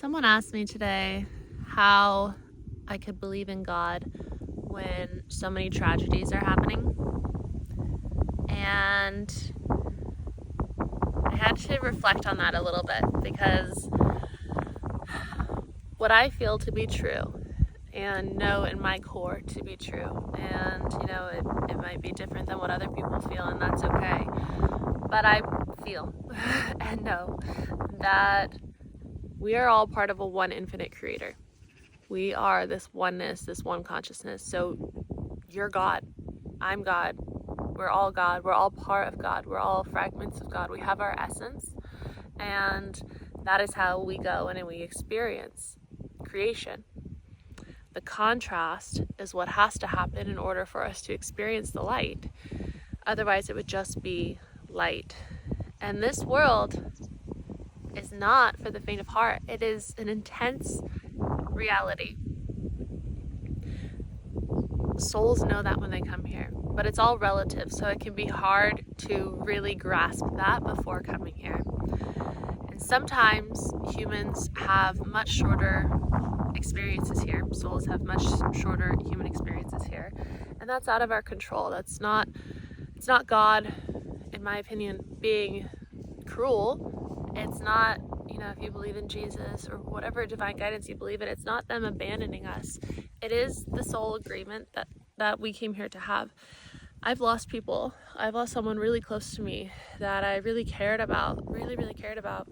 Someone asked me today how I could believe in God when so many tragedies are happening. And I had to reflect on that a little bit because what I feel to be true and know in my core to be true, and it might be different than what other people feel, and that's okay. But I feel and know that we are all part of a one infinite creator. We are this oneness, this one consciousness. So you're God, I'm God, we're all God, we're all part of God, we're all fragments of God. We have our essence, and that is how we go and we experience creation. The contrast is what has to happen in order for us to experience the light. Otherwise, it would just be light. And this world is not for the faint of heart. It is an intense reality. Souls know that when they come here, but it's all relative, so it can be hard to really grasp that before coming here. And sometimes humans have much shorter experiences here. Souls have much shorter human experiences here, and that's out of our control. It's not God, in my opinion, being cruel. It's not, if you believe in Jesus or whatever divine guidance you believe in, it's not them abandoning us. It is the soul agreement that we came here to have. I've lost people. I've lost someone really close to me that I really cared about, really cared about.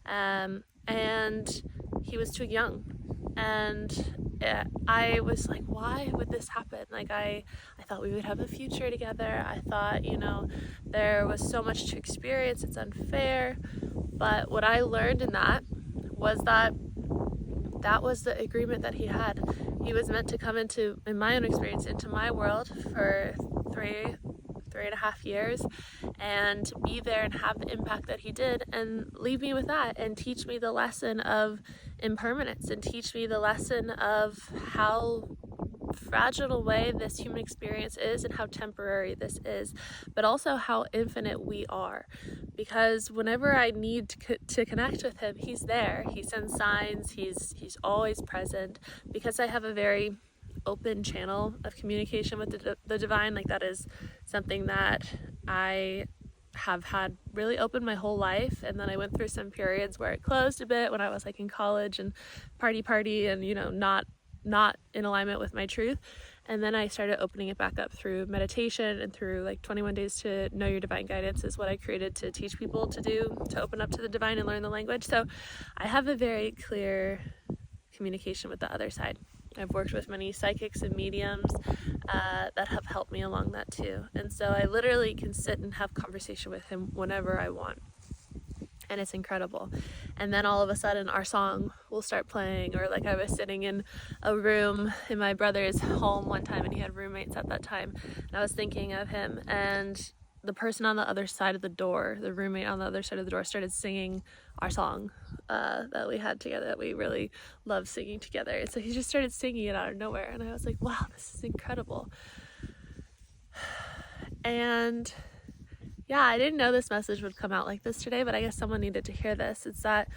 And he was too young. And I was like, why would this happen? Like, I thought we would have a future together. I thought, there was so much to experience. It's unfair. But what I learned in that was that was the agreement that he had. He was meant to come into, in my own experience, into my world for three and a half years and be there and have the impact that he did and leave me with that and teach me the lesson of impermanence and teach me the lesson of how fragile a way this human experience is and how temporary this is, but also how infinite we are. Because whenever I need to connect with him, he's there. He sends signs. He's always present, because I have a very open channel of communication with the divine. Like, that is something that I have had really open my whole life. And then I went through some periods where it closed a bit when I was like in college and party and not in alignment with my truth. And then I started opening it back up through meditation and through like 21 days to know your divine guidance is what I created to teach people to do, to open up to the divine and learn the language. So I have a very clear communication with the other side. I've worked with many psychics and mediums that have helped me along that too. And so I literally can sit and have conversation with him whenever I want. And it's incredible. And then all of a sudden our song will start playing, or like I was sitting in a room in my brother's home one time, and he had roommates at that time, and I was thinking of him, and the person on the other side of the door, the roommate on the other side of the door, started singing our song that we had together, that we really love singing together. And so he just started singing it out of nowhere, and I was like, wow, this is incredible. And yeah, I didn't know this message would come out like this today, but I guess someone needed to hear this. It's that,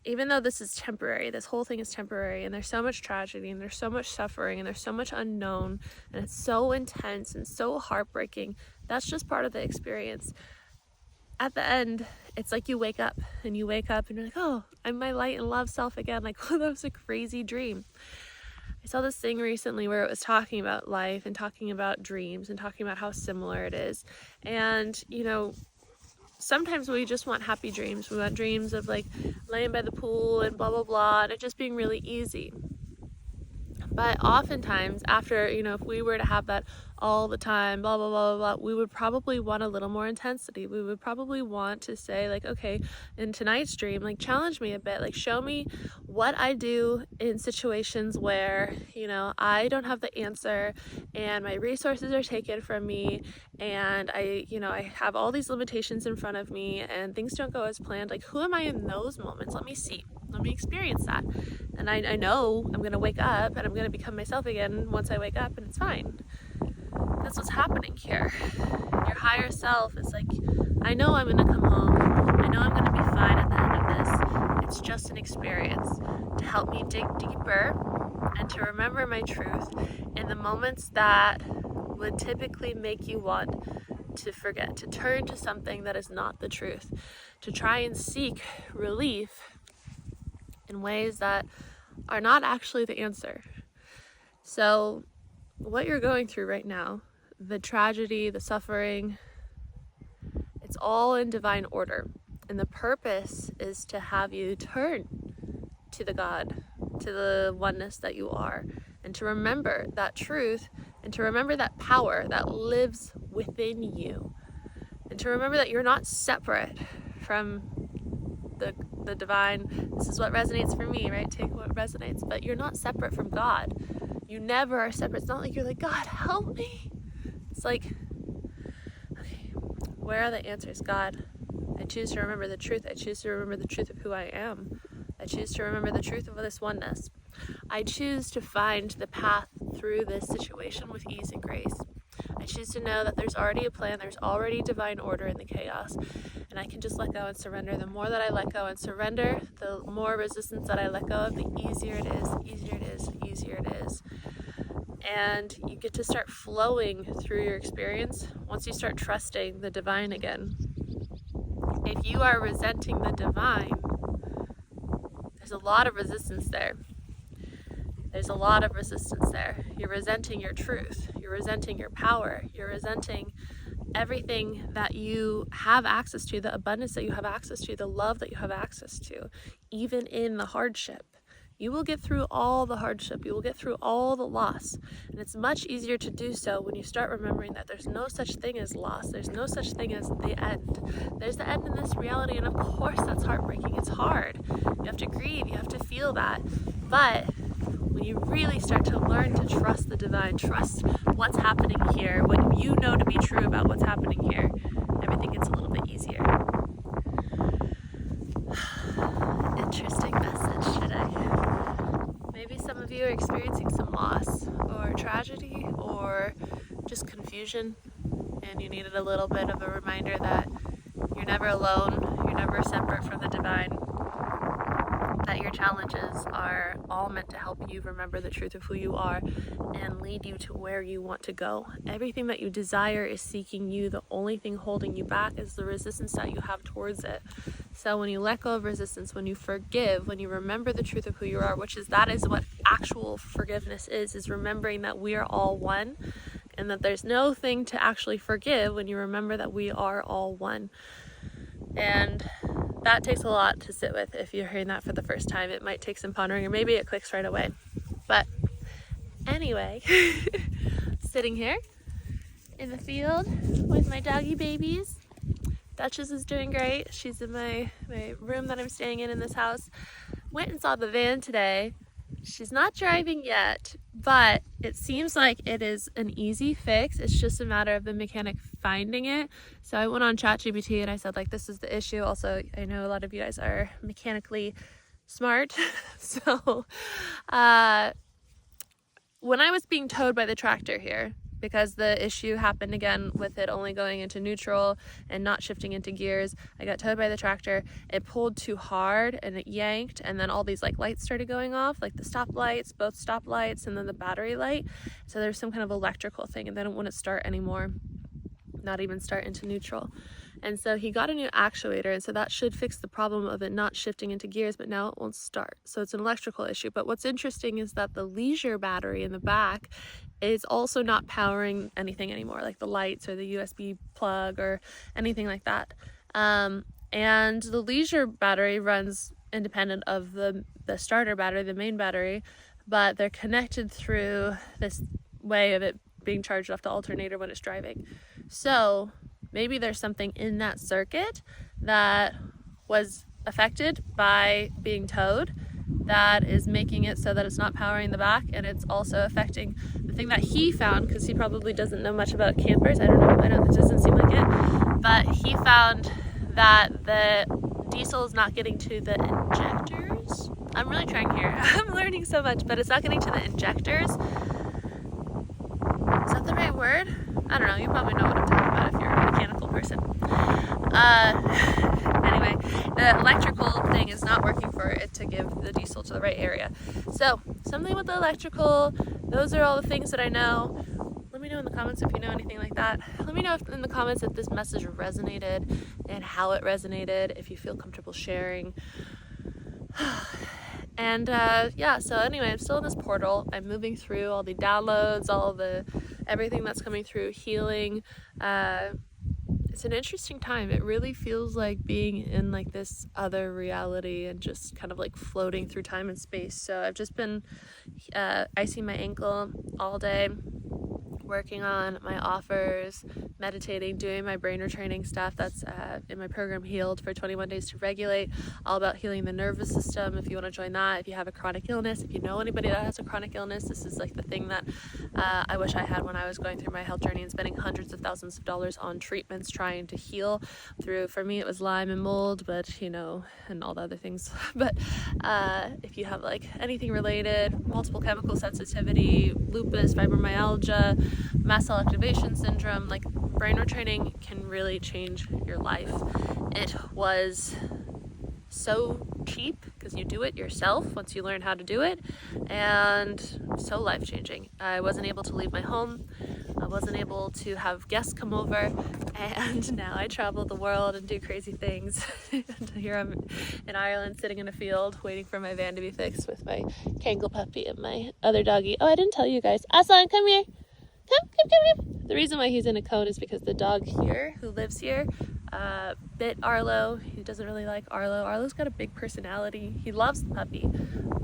even though this is temporary, this whole thing is temporary, and there's so much tragedy, and there's so much suffering, and there's so much unknown, and it's so intense and so heartbreaking, that's just part of the experience. At the end, it's like you wake up and you're like, oh, I'm my light and love self again. Like, oh, that was a crazy dream. I saw this thing recently where it was talking about life and talking about dreams and talking about how similar it is. And, sometimes we just want happy dreams. We want dreams of like laying by the pool and blah, blah, blah, and it just being really easy. But oftentimes after, if we were to have that all the time, blah, blah, blah, blah, blah, we would probably want a little more intensity. We would probably want to say like, okay, in tonight's dream, like challenge me a bit, like show me what I do in situations where, I don't have the answer and my resources are taken from me and I have all these limitations in front of me and things don't go as planned. Like, who am I in those moments? Let me see. Let me experience that. And I know I'm going to wake up and I'm going to become myself again once I wake up, and it's fine. That's what's happening here. Your higher self is like, I know I'm going to come home. I know I'm going to be fine at the end of this. it's just an experience to help me dig deeper and to remember my truth in the moments that would typically make you want to forget, to turn to something that is not the truth, to try and seek relief in ways that are not actually the answer. So what you're going through right now, the tragedy, the suffering, it's all in divine order. And the purpose is to have you turn to the God, to the oneness that you are, and to remember that truth, and to remember that power that lives within you, and to remember that you're not separate from the divine. This is what resonates for me, right? Take what resonates. But you're not separate from God. You never are separate. It's not like you're like, God, help me. It's like, okay, where are the answers? God, I choose to remember the truth. I choose to remember the truth of who I am. I choose to remember the truth of this oneness. I choose to find the path through this situation with ease and grace. I choose to know that there's already a plan, there's already divine order in the chaos, and I can just let go and surrender. The more that I let go and surrender, the more resistance that I let go of, the easier it is, easier it is, easier it is. And you get to start flowing through your experience once you start trusting the divine again. If you are resenting the divine, there's a lot of resistance there. There's a lot of resistance there. You're resenting your truth. You're resenting your power. You're resenting everything that you have access to, the abundance that you have access to, the love that you have access to, even in the hardship. You will get through all the hardship. You will get through all the loss. And it's much easier to do so when you start remembering that there's no such thing as loss. There's no such thing as the end. There's the end in this reality. And of course, that's heartbreaking. It's hard. You have to grieve. You have to feel that. But when you really start to learn to trust the divine, trust what's happening here, what you know to be true about what's happening here, everything gets a little bit easier. Interesting message today. Maybe some of you are experiencing some loss or tragedy or just confusion, and you needed a little bit of a reminder that you're never alone, you're never separate from the divine, that your challenges are all meant to help you remember the truth of who you are and lead you to where you want to go. Everything that you desire is seeking you. The only thing holding you back is the resistance that you have towards it. So when you let go of resistance, when you forgive, when you remember the truth of who you are, that is what actual forgiveness is remembering that we are all one, and that there's no thing to actually forgive when you remember that we are all one. And that takes a lot to sit with. If you're hearing that for the first time, it might take some pondering, or maybe it clicks right away. But anyway, sitting here in the field with my doggy babies. Duchess is doing great. She's in my room that I'm staying in this house. Went and saw the van today. She's not driving yet, but it seems like it is an easy fix. It's just a matter of the mechanic finding it. So I went on ChatGPT and I said, like, this is the issue. Also, I know a lot of you guys are mechanically smart. So when I was being towed by the tractor here, because the issue happened again with it only going into neutral and not shifting into gears, I got towed by the tractor. It pulled too hard and it yanked, and then all these like lights started going off, like the stop lights, both stop lights, and then the battery light. So there's some kind of electrical thing, and then it wouldn't start anymore, not even start into neutral. And so he got a new actuator, and so that should fix the problem of it not shifting into gears, but now it won't start. So it's an electrical issue. But what's interesting is that the leisure battery in the back is also not powering anything anymore, like the lights or the USB plug or anything like that. And the leisure battery runs independent of the starter battery, the main battery, but they're connected through this way of it being charged off the alternator when it's driving. So maybe there's something in that circuit that was affected by being towed that is making it so that it's not powering the back, and it's also affecting the thing that he found, because he probably doesn't know much about campers. I don't know, it doesn't seem like it, but he found that the diesel is not getting to the injectors. I'm really trying here. I'm learning so much, but it's not getting to the injectors. Is that the right word? I don't know. You probably know what I'm talking about if you're a mechanical person. Anyway, anyway, the electrical thing is not working for it to give the diesel to the right area. So something with the electrical, those are all the things that I know. Let me know in the comments if you know anything like that. Let me know in the comments if this message resonated and how it resonated, if you feel comfortable sharing. And yeah, so anyway, I'm still in this portal. I'm moving through all the downloads, everything that's coming through, healing. It's an interesting time. It really feels like being in like this other reality and just kind of like floating through time and space. So I've just been icing my ankle all day, working on my offers, meditating, doing my brain retraining stuff that's in my program Healed for 21 Days to Regulate, all about healing the nervous system. If you want to join that, if you have a chronic illness, if you know anybody that has a chronic illness, this is like the thing that I wish I had when I was going through my health journey and spending hundreds of thousands of dollars on treatments trying to heal through, for me it was Lyme and mold, but you know, and all the other things. But if you have like anything related, multiple chemical sensitivity, lupus, fibromyalgia, mast cell activation syndrome, like brain retraining can really change your life. It was so cheap because you do it yourself once you learn how to do it, and so life-changing. I wasn't able to leave my home. I wasn't able to have guests come over, and now I travel the world and do crazy things. And here I'm in Ireland sitting in a field waiting for my van to be fixed with my Kangal puppy and my other doggy. Oh, I didn't tell you guys. Aslan, come here. Come. The reason why he's in a cone is because the dog here, who lives here, bit Arlo. He doesn't really like Arlo. Arlo's got a big personality. He loves the puppy,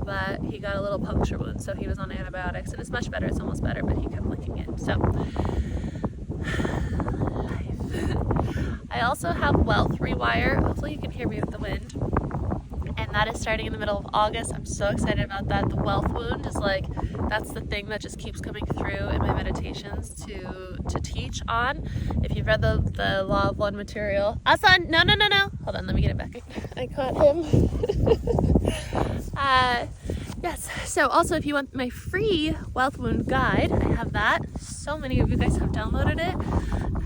but he got a little puncture wound, so he was on antibiotics, and it's much better. It's almost better, but he kept licking it. So, life. I also have Wealth Rewire. Hopefully you can hear me with the wind. And that is starting in the middle of August. I'm so excited about that. The wealth wound is like, that's the thing that just keeps coming through in my meditations to teach on. If you've read the Law of One material. Asan, no. Hold on, let me get it back. I caught him. Yes, so also if you want my free wealth wound guide, I have that. So many of you guys have downloaded it.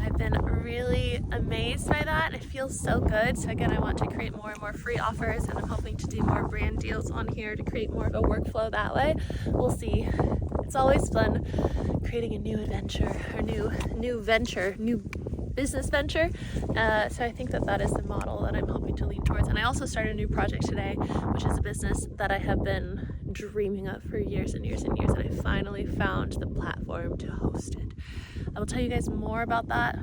I've been really amazed by that. It feels so good. So again, I want to create more and more free offers, and I'm hoping to do more brand deals on here to create more of a workflow that way. We'll see. It's always fun creating a new adventure or new business venture. So I think that is the model that I'm hoping to lean towards. And I also started a new project today, which is a business that I have been dreaming of for years and years and years, and I finally found the platform to host it. I will tell you guys more about that.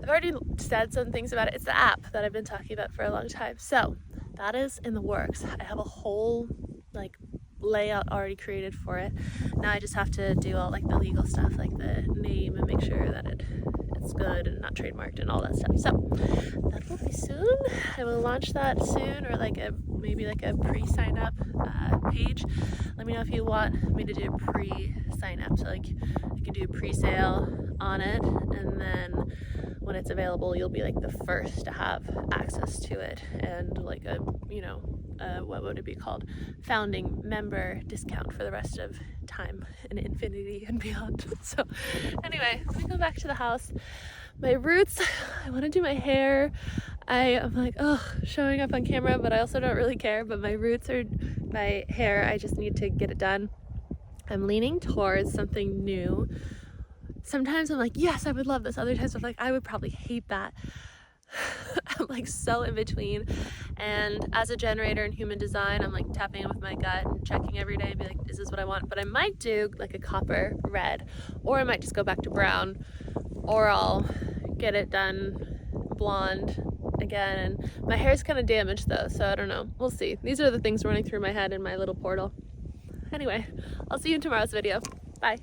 I've already said some things about it. It's the app that I've been talking about for a long time. So that is in the works. I have a whole like layout already created for it. Now I just have to do all like the legal stuff, like the name, and make sure that it's good and not trademarked and all that stuff. So that will be soon. I will launch that soon, or like maybe a pre-sign up page. Let me know if you want me to do a pre-sign up. So like I can do a pre-sale on it, and then when it's available, you'll be like the first to have access to it, and like a what would it be called? Founding member discount for the rest of time and infinity and beyond. So anyway, let me go back to the house. My roots, I want to do my hair. I'm like, showing up on camera, but I also don't really care. But my roots are my hair. I just need to get it done. I'm leaning towards something new. Sometimes I'm like, yes, I would love this. Other times I'm like, I would probably hate that. I'm like so in between. And as a generator in human design, I'm like tapping in with my gut and checking every day and be like, is this what I want? But I might do like a copper red, or I might just go back to brown, or I'll get it done blonde again. And my hair's kind of damaged though, so I don't know. We'll see. These are the things running through my head in my little portal. Anyway, I'll see you in tomorrow's video. Bye.